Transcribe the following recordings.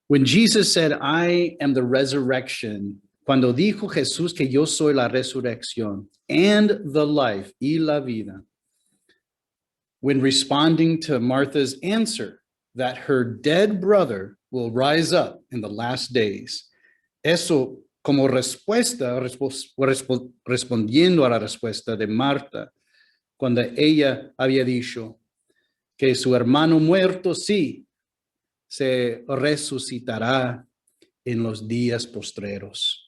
When Jesus said, I am the resurrection, cuando dijo Jesús que yo soy la resurrección and the life y la vida, when responding to Martha's answer that her dead brother will rise up in the last days, eso como respuesta, respondiendo a la respuesta de Marta, cuando ella había dicho que su hermano muerto sí se resucitará en los días postreros.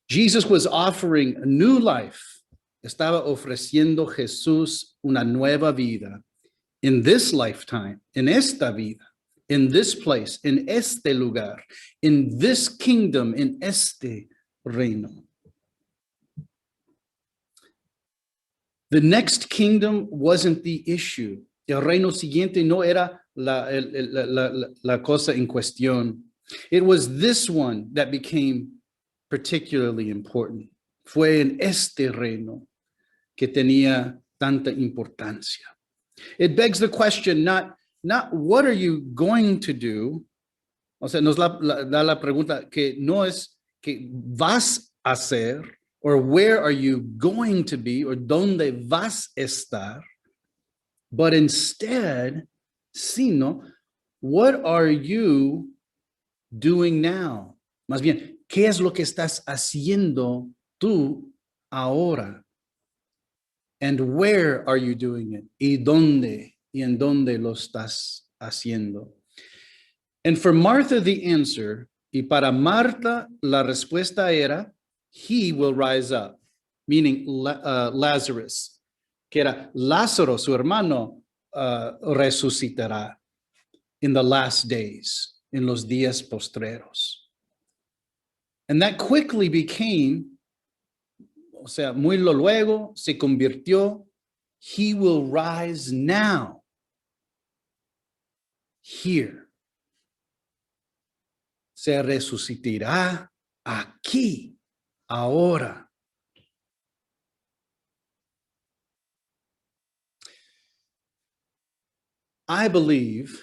Jesus was offering a new life. Estaba ofreciendo Jesús una nueva vida in this lifetime, en esta vida, in this place, en este lugar, in this kingdom, en este reino. The next kingdom wasn't the issue. El reino siguiente no era la cosa en cuestión. It was this one that became particularly important. Fue en este reino que tenía tanta importancia. It begs the question, not what are you going to do? O sea, nos da la pregunta que no es que vas a hacer, or where are you going to be, or dónde vas a estar, but instead, sino, what are you doing now? Más bien, ¿qué es lo que estás haciendo tú ahora? And where are you doing it? ¿Y dónde? ¿Y en dónde lo estás haciendo? And for Martha, the answer, y para Marta, la respuesta era, he will rise up, meaning Lazarus, que era Lázaro, su hermano, resucitará in the last days, en los días postreros. And that quickly became, o sea, muy luego se convirtió, he will rise now, here. Se resucitará aquí, ahora. I believe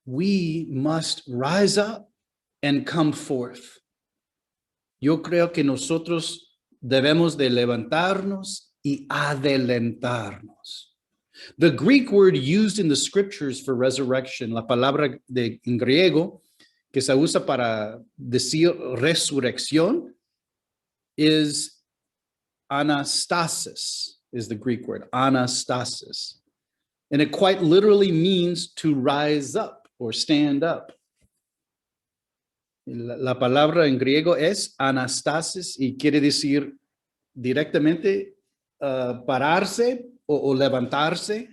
we must rise up and come forth. Yo creo que nosotros debemos de levantarnos y adelantarnos. The Greek word used in the scriptures for resurrection, la palabra en griego que se usa para decir resurrección, is anastasis, is the Greek word, anastasis. And it quite literally means to rise up or stand up. La palabra en griego es anastasis y quiere decir directamente pararse o levantarse.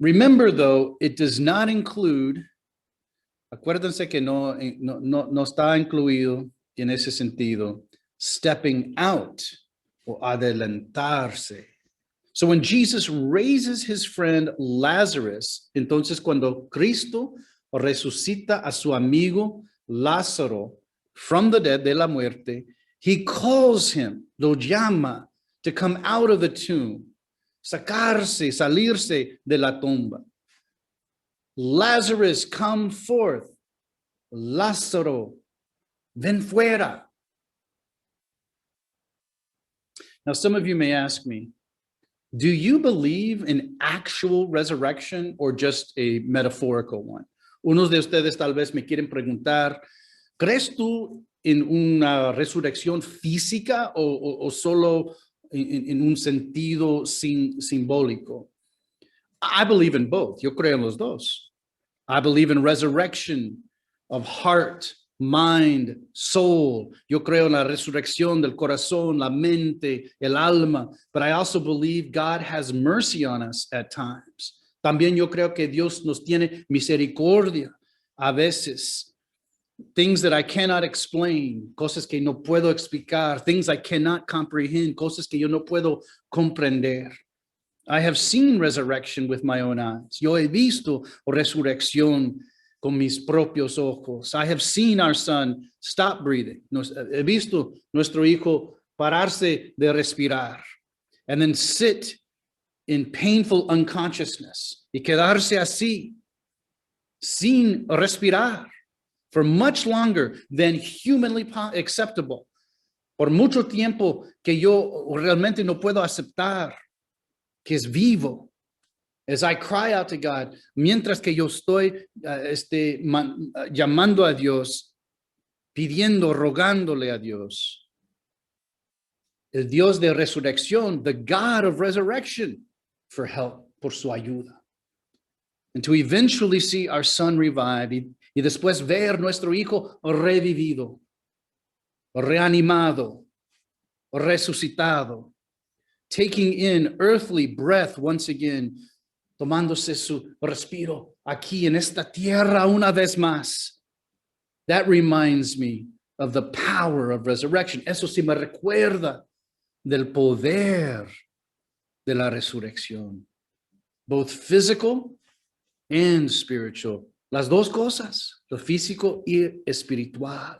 Remember, though, it does not include, acuérdense que no está incluido en ese sentido, stepping out o adelantarse. So when Jesus raises his friend Lazarus, entonces cuando Cristo resucita a su amigo Lázaro from the dead, de la muerte, he calls him, lo llama, to come out of the tomb, salirse de la tumba. Lazarus, come forth. Lázaro, ven fuera. Now, some of you may ask me, do you believe in actual resurrection or just a metaphorical one? Unos de ustedes tal vez me quieren preguntar, ¿crees tú en una resurrección física o solo en un sentido simbólico? I believe in both. Yo creo en los dos. I believe in resurrection of heart, mind, soul. Yo creo en la resurrección del corazón, la mente, el alma. But I also believe God has mercy on us at times. También yo creo que Dios nos tiene misericordia a veces. Things that I cannot explain, cosas que no puedo explicar, things I cannot comprehend, cosas que yo no puedo comprender. I have seen resurrection with my own eyes. Yo he visto resurrección con mis propios ojos. I have seen our son stop breathing. He visto nuestro hijo pararse de respirar and then sit in painful unconsciousness y quedarse así. sin respirar, for much longer than humanly acceptable. Por mucho tiempo que yo realmente no puedo aceptar que es vivo. As I cry out to God, mientras que yo estoy llamando a Dios, pidiendo, rogándole a Dios. El Dios de resurrección, the God of resurrection, for help, por su ayuda. And to eventually see our son revive, y después ver nuestro hijo revivido, reanimado, resucitado, taking in earthly breath once again, tomándose su respiro aquí en esta tierra una vez más. That reminds me of the power of resurrection. Eso sí me recuerda del poder de la resurrección, both physical and spiritual. Las dos cosas, lo físico y espiritual.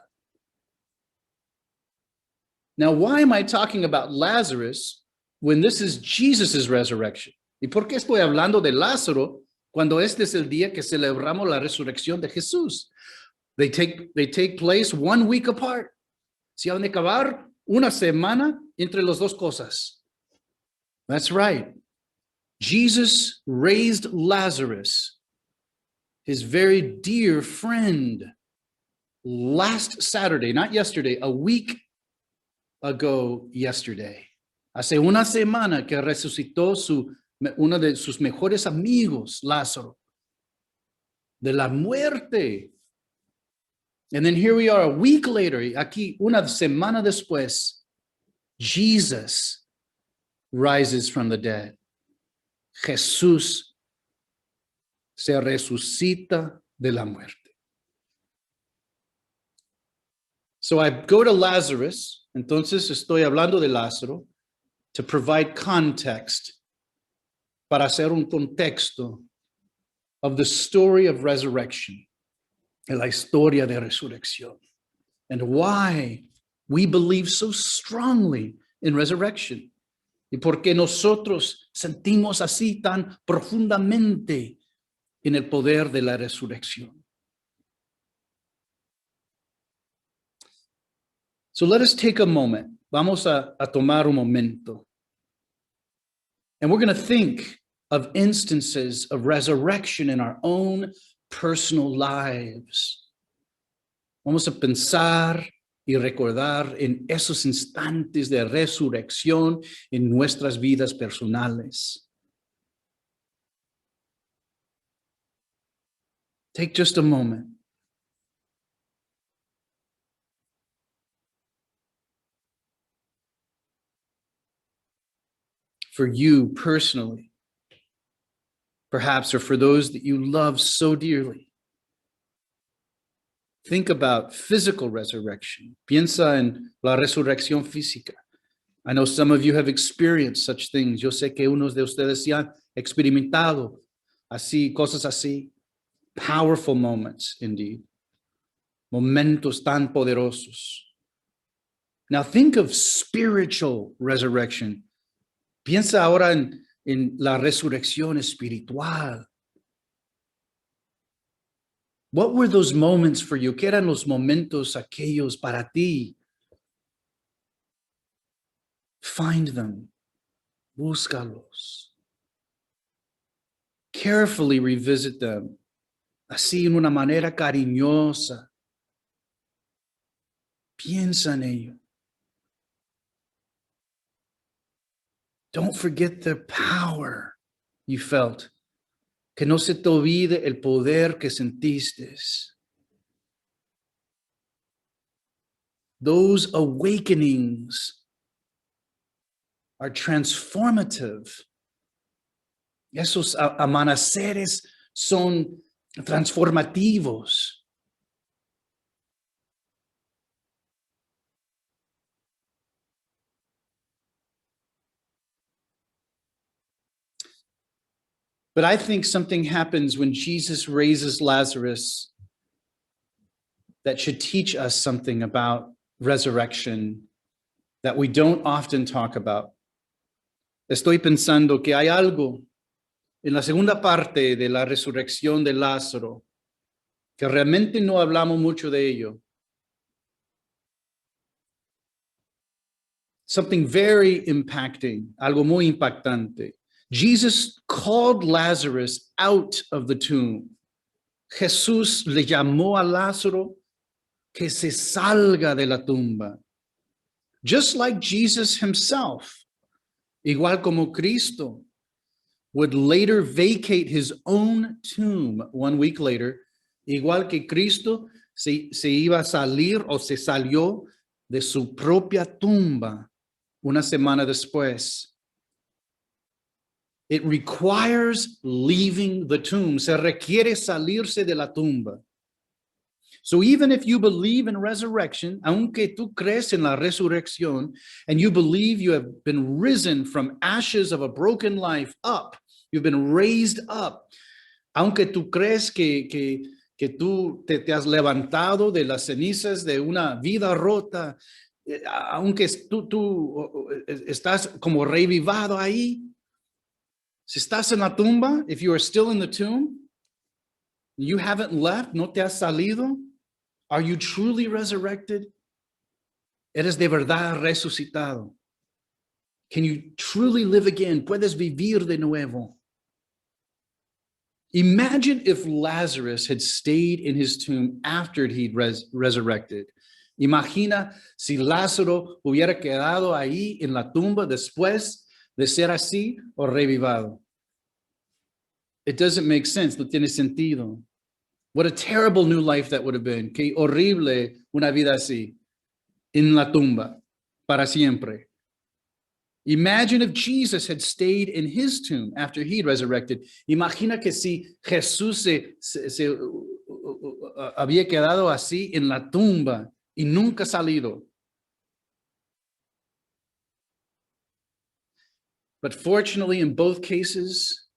Now, why am I talking about Lazarus when this is Jesus' resurrection? ¿Y por qué estoy hablando de Lázaro cuando este es el día que celebramos la resurrección de Jesús? They take place 1 week apart. Se van a acabar una semana entre las dos cosas. That's right. Jesus raised Lazarus, his very dear friend, last Saturday, not yesterday, a week ago yesterday. Hace una semana que resucitó uno de sus mejores amigos, Lázaro, de la muerte. And then here we are a week later, aquí una semana después, Jesus rises from the dead. Jesús se resucita de la muerte. So I go to Lazarus, entonces estoy hablando de Lázaro, to provide context, para hacer un contexto of the story of resurrection, la historia de resurrección, and why we believe so strongly in resurrection. Y por qué nosotros sentimos así tan profundamente en el poder de la resurrección. So let us take a moment. Vamos a tomar un momento. And we're going to think of instances of resurrection in our own personal lives. Vamos a pensar y recordar en esos instantes de resurrección en nuestras vidas personales. Take just a moment. For you personally, perhaps, or for those that you love so dearly. Think about physical resurrection. Piensa en la resurrección física. I know some of you have experienced such things. Yo sé que unos de ustedes ya han experimentado así, cosas así. Powerful moments, indeed. Momentos tan poderosos. Now think of spiritual resurrection. Piensa ahora en la resurrección espiritual. What were those moments for you? ¿Qué eran los momentos aquellos para ti? Find them. Búscalos. Carefully revisit them. Así en una manera cariñosa. Piensa en ello. Don't forget the power you felt. Que no se te olvide el poder que sentiste. Those awakenings are transformative. Esos amaneceres son transformativos. But I think something happens when Jesus raises Lazarus that should teach us something about resurrection that we don't often talk about. Estoy pensando que hay algo en la segunda parte de la resurrección de Lázaro que realmente no hablamos mucho de ello. Something very impacting, algo muy impactante. Jesus called Lazarus out of the tomb. Jesús le llamó a Lázaro que se salga de la tumba. Just like Jesus himself, igual como Cristo, would later vacate his own tomb 1 week later, igual que Cristo se iba a salir o se salió de su propia tumba una semana después. It requires leaving the tomb. Se requiere salirse de la tumba. So even if you believe in resurrection, aunque tú crees en la resurrección, and you believe you have been risen from ashes of a broken life up, you've been raised up, aunque tú crees que tú te has levantado de las cenizas de una vida rota, aunque tú estás como revivado ahí, si estás en la tumba, if you are still in the tomb, you haven't left, no te has salido, are you truly resurrected? ¿Eres de verdad resucitado? Can you truly live again? ¿Puedes vivir de nuevo? Imagine if Lazarus had stayed in his tomb after he'd resurrected. Imagina si Lázaro hubiera quedado ahí en la tumba después de ser así o revivado. It doesn't make sense, no tiene sentido. What a terrible new life that would have been. Qué horrible una vida así, en la tumba, para siempre. Imagine if Jesus had stayed in his tomb after he'd resurrected. Imagina que si Jesús se había quedado así en la tumba y nunca salido. But fortunately, in both cases,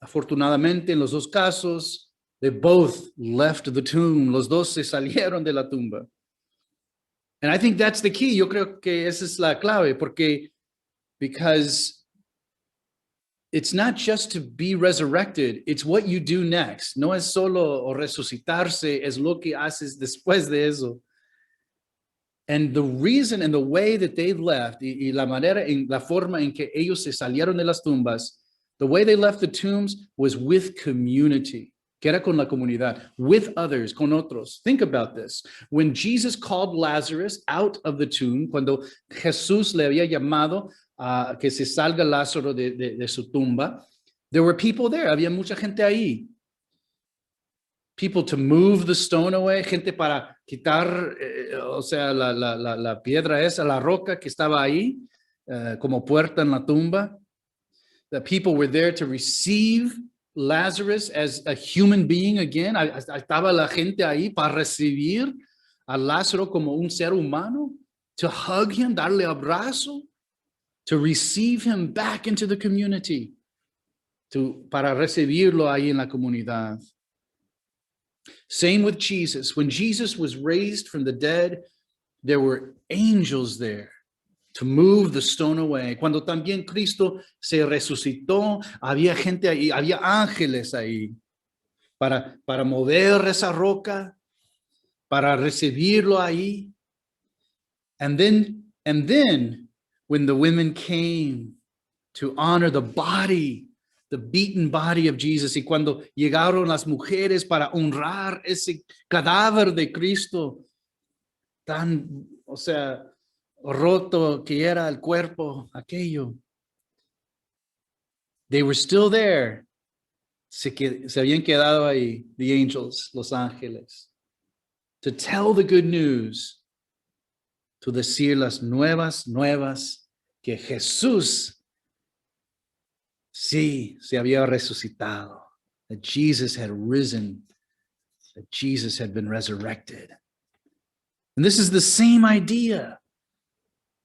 afortunadamente en los dos casos, they both left the tomb. Los dos se salieron de la tumba. And I think that's the key. Yo creo que esa es la clave, because it's not just to be resurrected, it's what you do next. No es solo resucitarse, es lo que haces después de eso. And the reason and the way that they left, y la manera, en la forma en que ellos se salieron de las tumbas, the way they left the tombs was with community. Que era con la comunidad, with others, con otros. Think about this. When Jesus called Lazarus out of the tomb, cuando Jesús le había llamado a que se salga Lázaro de su tumba, there were people there. Había mucha gente ahí. People to move the stone away, gente para quitar, o sea, la piedra esa, la roca que estaba ahí, como puerta en la tumba. The people were there to receive Lazarus as a human being again. Estaba la gente ahí para recibir a Lázaro como un ser humano, to hug him, darle abrazo, to receive him back into the community, para recibirlo ahí en la comunidad. Same with Jesus. When Jesus was raised from the dead, there were angels there to move the stone away. Cuando también Cristo se resucitó, había gente ahí, había ángeles ahí para mover esa roca, para recibirlo ahí. And then when the women came to honor the body, the beaten body of Jesus, y cuando llegaron las mujeres para honrar ese cadáver de Cristo, tan, o sea, roto que era el cuerpo, aquello. They were still there. Se habían quedado ahí, the angels, los ángeles, to tell the good news, to decir las nuevas, que Jesús sí se había resucitado, that Jesus had risen, that Jesus had been resurrected. And this is the same idea.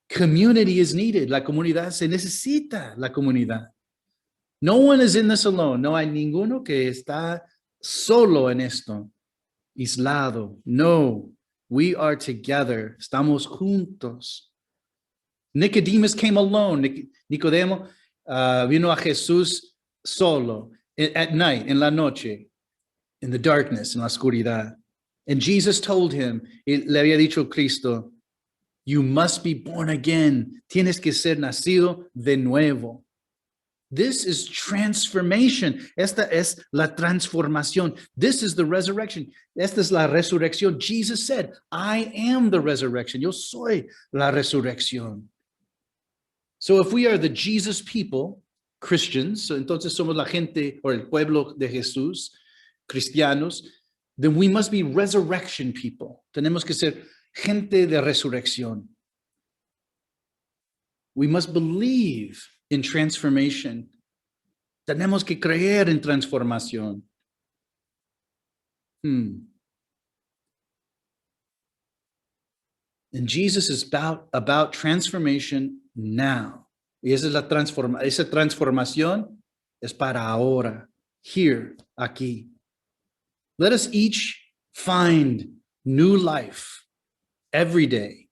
Community is needed. La comunidad se necesita, la comunidad. No one is in this alone. No hay ninguno que está solo en esto, aislado. No, we are together. Estamos juntos. Nicodemus came alone. Nicodemo vino a Jesús solo at night, en la noche. in the darkness, en la oscuridad. And Jesus told him, le había dicho Cristo, you must be born again. Tienes que ser nacido de nuevo. This is transformation. Esta es la transformación. This is the resurrection. Esta es la resurrección. Jesus said, I am the resurrection. Yo soy la resurrección. So if we are the Jesus people, Christians, so entonces somos la gente o el pueblo de Jesús, cristianos, then we must be resurrection people. Tenemos que ser gente de resurrección. We must believe in transformation. Tenemos que creer en transformación. And Jesus is about transformation now. Y esa es la esa transformación es para ahora, here, aquí. Let us each find new life every day.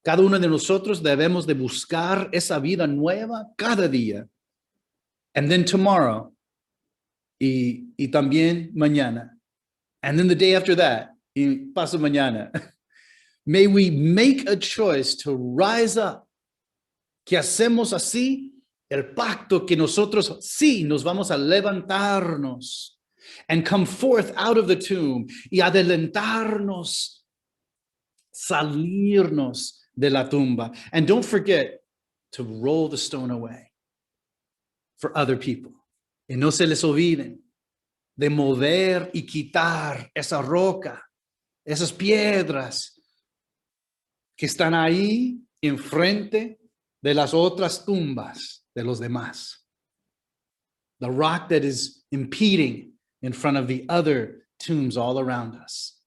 Cada uno de nosotros debemos de buscar esa vida nueva cada día. And then tomorrow, y también mañana. And then the day after that, y paso mañana. May we make a choice to rise up. Que hacemos así el pacto que nosotros sí nos vamos a levantarnos and come forth out of the tomb y adelantarnos, salirnos de la tumba. And don't forget to roll the stone away for other people. Y no se les olviden de mover y quitar esa roca, esas piedras que están ahí enfrente de las otras tumbas de los demás. The rock that is impeding in front of the other tombs all around us.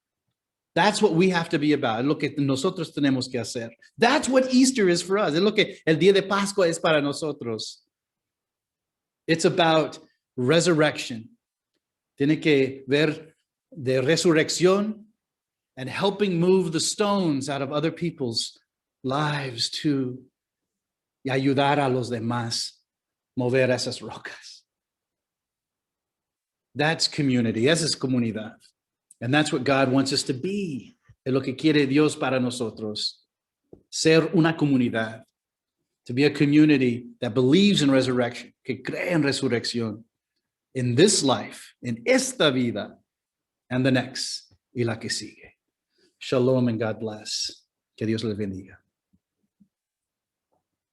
That's what we have to be about. Es lo que nosotros tenemos que hacer. That's what Easter is for us. Es lo que el día de Pascua es para nosotros. It's about resurrection. Tiene que ver de resurrección and helping move the stones out of other people's lives too. Y ayudar a los demás mover esas rocas. That's community. Esa es comunidad. And that's what God wants us to be. Es lo que quiere Dios para nosotros. Ser una comunidad. To be a community that believes in resurrection, que cree en resurrección. In this life, in esta vida, and the next, y la que sigue. Shalom and God bless. Que Dios les bendiga.